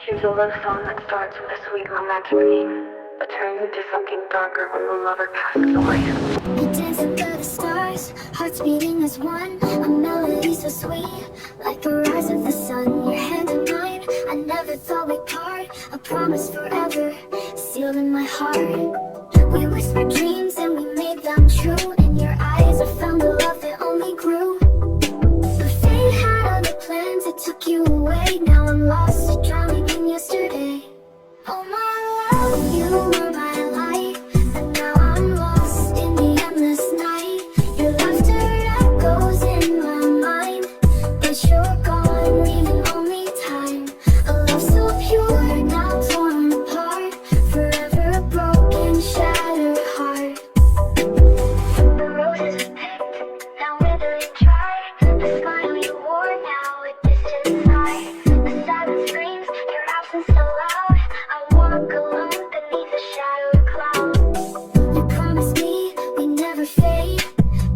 Here's a love song that starts with a sweet romantic theme, but turns into something darker when the lover passes away. We dance under the stars, hearts beating as one. A melody so sweet, like the rise of the sun. Your hand in mine, I never thought we'd part. A promise forever, sealed in my heart. We whispered dreams and we made them true. In your eyes I found a love that only grew. But fate had other plans, it took you away. Now I'm lost, drowning in yesterday. Oh my love, you were my light, and now I'm lost in the endless night. Your laughter echoes in my mind, but you're gone, leaving only time. A love so pure, now torn apart, forever a broken, shattered heart. The roses we picked, now withering dry. The smile you wore, now a distant sigh. The silence screams, your absence so loud. I walk alone beneath a shadowed cloud. You promised me we'd never fade,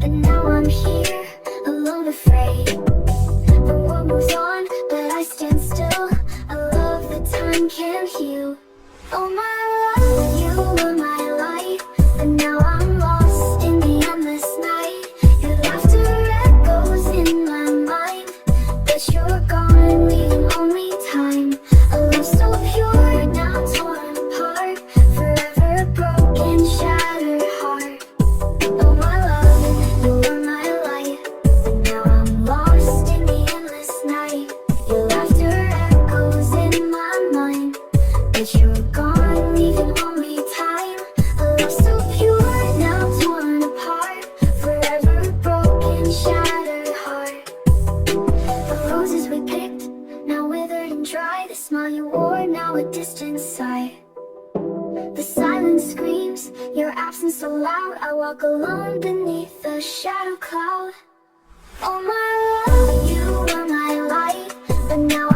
but now I'm here, alone, afraid. The world moves on, but I stand still. A love that time can't heal. Oh my love, you were my light, but now I'm lost in the endless night. Your laughter echoes in my mind, but you're gone, leaving only time. A love so pure, now torn apart, forever a broken, shattered heart. Oh my love, you were my light, but now I'm lost in the endless night. Your laughter echoes in my mind, but you're gone, leaving only time. A love so pure, now torn apart, forever a broken, shattered heart. The roses we picked, now withered and dry. The smile you wore, now a distant sigh. The silence screams, your absence so loud. I walk alone beneath a shadow cloud. Oh my love, you were my light, but now